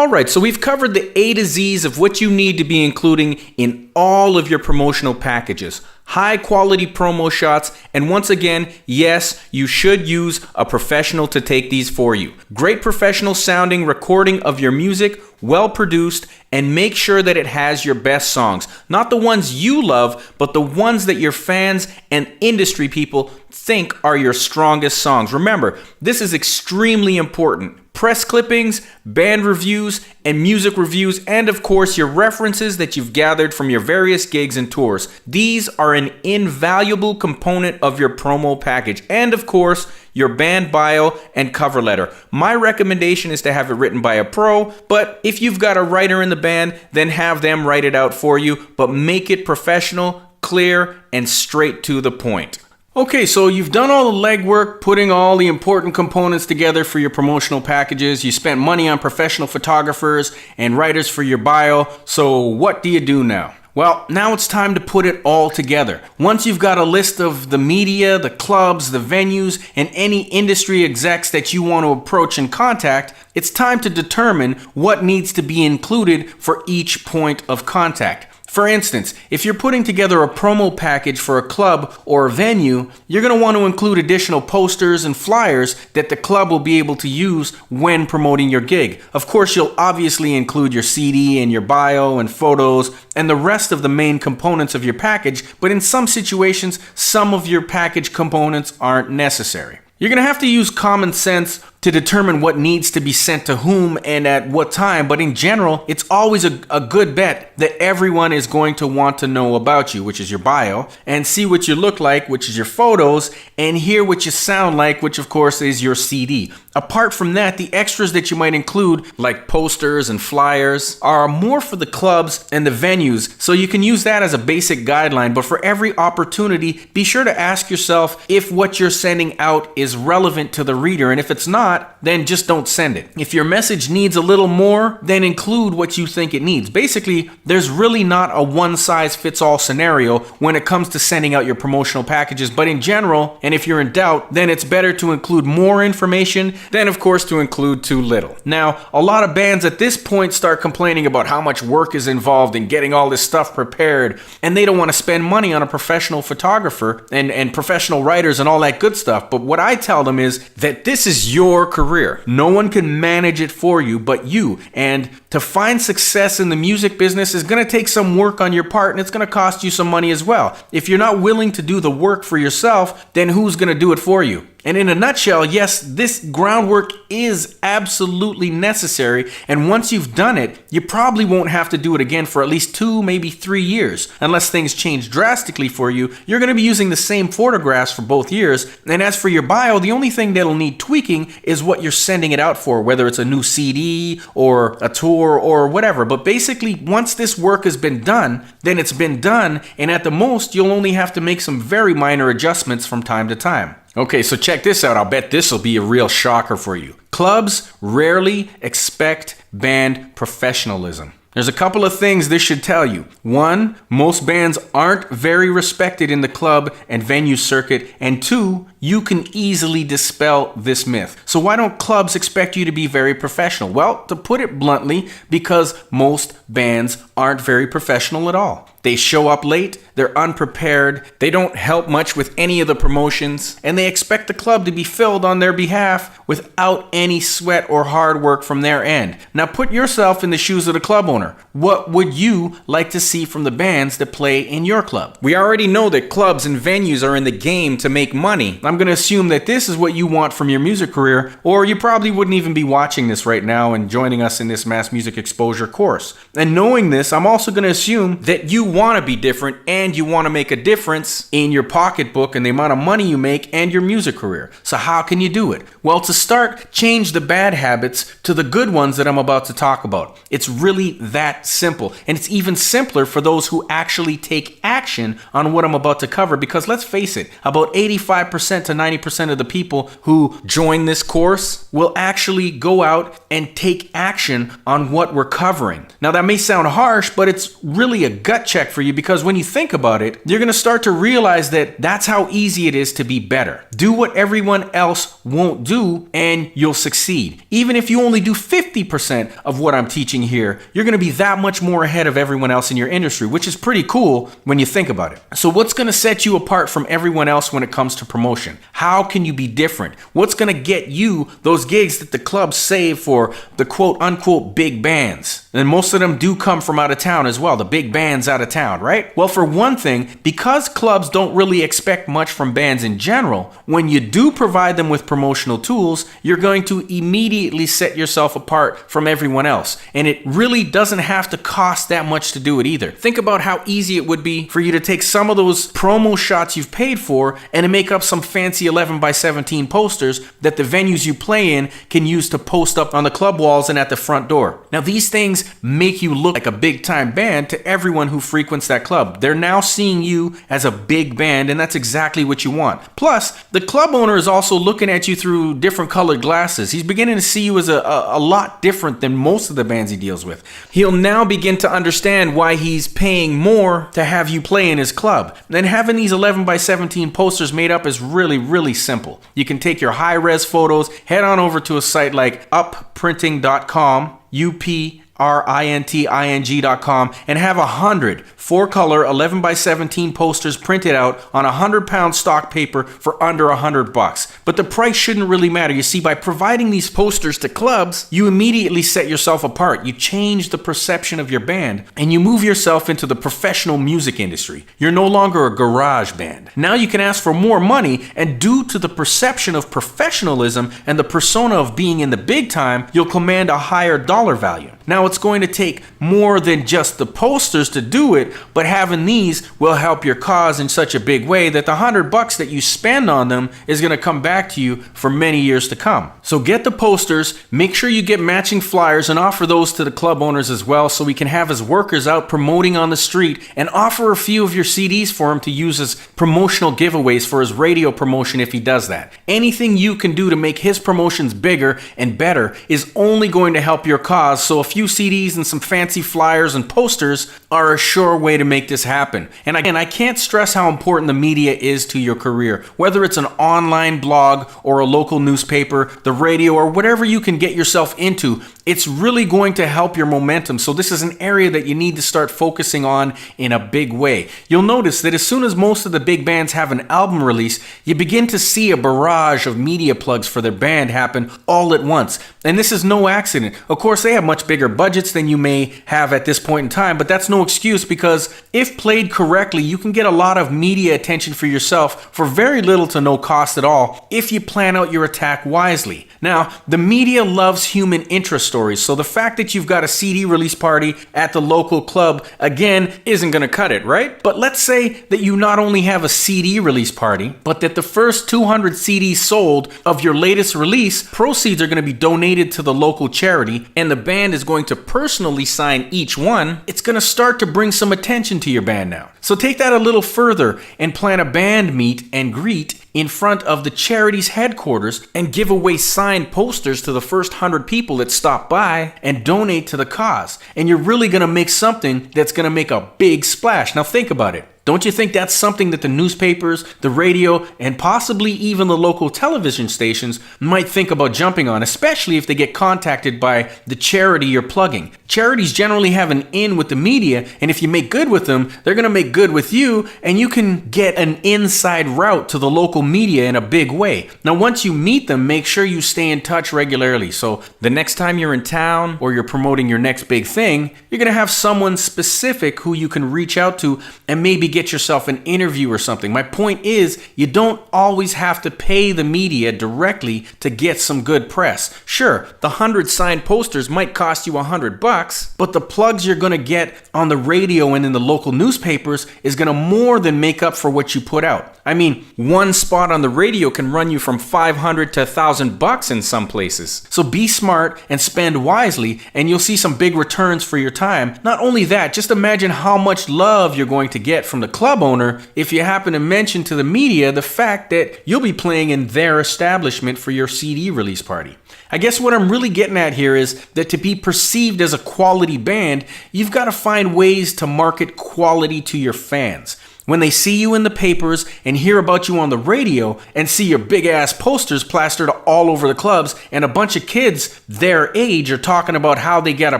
Alright, so we've covered the A to Z's of what you need to be including in all of your promotional packages. High quality promo shots, and once again, yes, you should use a professional to take these for you. Great professional sounding recording of your music, well produced, and make sure that it has your best songs. Not the ones you love, but the ones that your fans and industry people think are your strongest songs. Remember, this is extremely important. Press clippings, band reviews, and music reviews, and of course your references that you've gathered from your various gigs and tours. These are an invaluable component of your promo package, and of course your band bio and cover letter. My recommendation is to have it written by a pro, but if you've got a writer in the band, then have them write it out for you, but make it professional, clear, and straight to the point. Okay, so you've done all the legwork, putting all the important components together for your promotional packages. You spent money on professional photographers and writers for your bio. So what do you do now? Well, now it's time to put it all together. Once you've got a list of the media, the clubs, the venues, and any industry execs that you want to approach and contact, it's time to determine what needs to be included for each point of contact. For instance, if you're putting together a promo package for a club or a venue, you're going to want to include additional posters and flyers that the club will be able to use when promoting your gig. Of course, you'll obviously include your CD and your bio and photos and the rest of the main components of your package, but in some situations, some of your package components aren't necessary. You're going to have to use common sense to determine what needs to be sent to whom and at what time, but in general, it's always a good bet that everyone is going to want to know about you, which is your bio, and see what you look like, which is your photos, and hear what you sound like, which of course is your CD. Apart from that, the extras that you might include, like posters and flyers, are more for the clubs and the venues, so you can use that as a basic guideline, but for every opportunity, be sure to ask yourself if what you're sending out is relevant to the reader, and if it's not, then just don't send it. If your message needs a little more, then include what you think it needs. Basically, there's really not a one-size-fits-all scenario when it comes to sending out your promotional packages, but in general, and if you're in doubt, then it's better to include more information than, of course, to include too little. Now, a lot of bands at this point start complaining about how much work is involved in getting all this stuff prepared, and they don't want to spend money on a professional photographer and professional writers and all that good stuff. But what I tell them is that this is your career. No one can manage it for you but you. And to find success in the music business is going to take some work on your part, and it's going to cost you some money as well. If you're not willing to do the work for yourself, then who's going to do it for you? And in a nutshell, yes, this groundwork is absolutely necessary, and once you've done it, you probably won't have to do it again for at least 2, maybe 3 years. Unless things change drastically for you, you're going to be using the same photographs for both years. And as for your bio, the only thing that'll need tweaking is what you're sending it out for, whether it's a new CD or a tour or whatever. But basically, once this work has been done, then it's been done, and at the most, you'll only have to make some very minor adjustments from time to time. Okay, so check this out. I'll bet this will be a real shocker for you. Clubs rarely expect band professionalism. There's a couple of things this should tell you. One, most bands aren't very respected in the club and venue circuit. And two, you can easily dispel this myth. So why don't clubs expect you to be very professional? Well, to put it bluntly, because most bands aren't very professional at all. They show up late, they're unprepared, they don't help much with any of the promotions, and they expect the club to be filled on their behalf without any sweat or hard work from their end. Now put yourself in the shoes of the club owner. What would you like to see from the bands that play in your club? We already know that clubs and venues are in the game to make money. I'm going to assume that this is what you want from your music career, or you probably wouldn't even be watching this right now and joining us in this mass music exposure course. And knowing this, I'm also going to assume that you want to be different and you want to make a difference in your pocketbook and the amount of money you make and your music career. So how can you do it? Well, to start, change the bad habits to the good ones that I'm about to talk about. It's really that simple. And it's even simpler for those who actually take action action on what I'm about to cover, because let's face it, about 85% to 90% of the people who join this course will actually go out and take action on what we're covering. Now that may sound harsh, but it's really a gut check for you, because when you think about it, you're going to start to realize that that's how easy it is to be better. Do what everyone else won't do and you'll succeed. Even if you only do 50% of what I'm teaching here, you're going to be that much more ahead of everyone else in your industry, which is pretty cool when you think about it. So what's going to set you apart from everyone else when it comes to promotion? How can you be different? What's going to get you those gigs that the clubs save for the quote unquote big bands? And most of them do come from out of town as well, the big bands out of town, right? Well, for one thing, because clubs don't really expect much from bands in general, when you do provide them with promotional tools, you're going to immediately set yourself apart from everyone else. And it really doesn't have to cost that much to do it either. Think about how easy it would be for you to take some of those promo shots you've paid for and to make up some fancy 11x17 posters that the venues you play in can use to post up on the club walls and at the front door. Now, these things make you look like a big time band to everyone who frequents that club. They're now seeing you as a big band, and that's exactly what you want. Plus, the club owner is also looking at you through different colored glasses. He's beginning to see you as a lot different than most of the bands he deals with. He'll now begin to understand why he's paying more to have you play in his club. And having these 11x17 posters made up is really, really simple. You can take your high-res photos, head on over to a site like upprinting.com, UPRINTING.com, and have 100 4-color 11x17 posters printed out on 100-pound stock paper for under $100. But the price shouldn't really matter. You see, by providing these posters to clubs, you immediately set yourself apart. You change the perception of your band, and you move yourself into the professional music industry. You're no longer a garage band. Now you can ask for more money, and due to the perception of professionalism and the persona of being in the big time, you'll command a higher dollar value. Now it's going to take more than just the posters to do it, but having these will help your cause in such a big way that the $100 that you spend on them is going to come back to you for many years to come. So get the posters, make sure you get matching flyers and offer those to the club owners as well, so we can have his workers out promoting on the street, and offer a few of your CDs for him to use as promotional giveaways for his radio promotion if he does that. Anything you can do to make his promotions bigger and better is only going to help your cause, so a few CDs and some fancy flyers and posters are a sure way to make this happen. And again, I can't stress how important the media is to your career. Whether it's an online blog or a local newspaper, the radio, or whatever you can get yourself into, it's really going to help your momentum. So this is an area that you need to start focusing on in a big way. You'll notice that as soon as most of the big bands have an album release, you begin to see a barrage of media plugs for their band happen all at once. And this is no accident. Of course, they have much bigger budgets than you may have at this point in time, but that's no excuse, because if played correctly, you can get a lot of media attention for yourself for very little to no cost at all if you plan out your attack wisely. Now, the media loves human interest stories, so the fact that you've got a CD release party at the local club, again, isn't going to cut it, right? But let's say that you not only have a CD release party, but that the first 200 CDs sold of your latest release, proceeds are going to be donated to the local charity, and the band is going to personally sign each one. It's going to start to bring some attention to your band now. So take that a little further and plan a band meet and greet in front of the charity's headquarters and give away signed posters to the first 100 people that stop by and donate to the cause. And you're really going to make something that's going to make a big splash. Now think about it. Don't you think that's something that the newspapers, the radio, and possibly even the local television stations might think about jumping on, especially if they get contacted by the charity you're plugging? Charities generally have an in with the media, and if you make good with them, they're going to make good with you, and you can get an inside route to the local media in a big way. Now, once you meet them, make sure you stay in touch regularly, so the next time you're in town or you're promoting your next big thing, you're going to have someone specific who you can reach out to and maybe get yourself an interview or something. My point is, you don't always have to pay the media directly to get some good press. Sure, the 100 signed posters might cost you $100, but the plugs you're going to get on the radio and in the local newspapers is going to more than make up for what you put out. I mean, one spot on the radio can run you from $500 to $1,000 in some places. So be smart and spend wisely, and you'll see some big returns for your time. Not only that, just imagine how much love you're going to get from the club owner if you happen to mention to the media the fact that you'll be playing in their establishment for your CD release party. I guess what I'm really getting at here is that to be perceived as a quality band, you've got to find ways to market quality to your fans. When they see you in the papers and hear about you on the radio and see your big ass posters plastered all over the clubs and a bunch of kids their age are talking about how they got a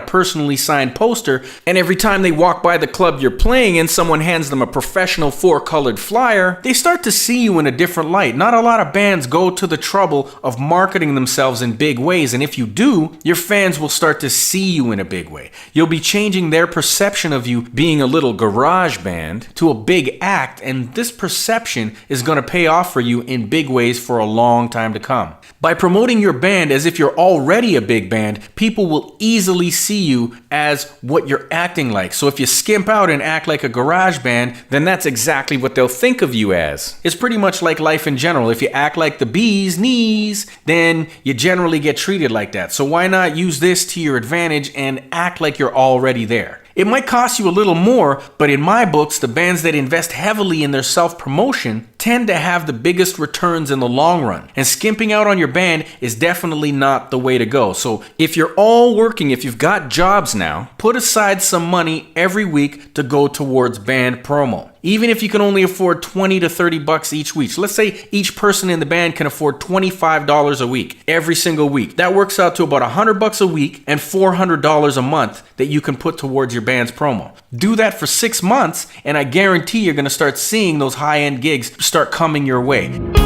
personally signed poster, and every time they walk by the club you're playing in, someone hands them a professional 4-colored flyer, they start to see you in a different light. Not a lot of bands go to the trouble of marketing themselves in big ways, and if you do, your fans will start to see you in a big way. You'll be changing their perception of you being a little garage band to a big act, and this perception is going to pay off for you in big ways for a long time to come. By promoting your band as if you're already a big band, people will easily see you as what you're acting like. So if you skimp out and act like a garage band, then that's exactly what they'll think of you as. It's pretty much like life in general. If you act like the bee's knees, then you generally get treated like that. So why not use this to your advantage and act like you're already there? It might cost you a little more, but in my books, the bands that invest heavily in their self-promotion tend to have the biggest returns in the long run. And skimping out on your band is definitely not the way to go. So if you're all working, if you've got jobs now, put aside some money every week to go towards band promo. Even if you can only afford $20 to $30 each week. So let's say each person in the band can afford $25 a week, every single week. That works out to about $100 a week and $400 a month that you can put towards your band's promo. Do that for 6 months, and I guarantee you're going to start seeing those high-end gigs start coming your way.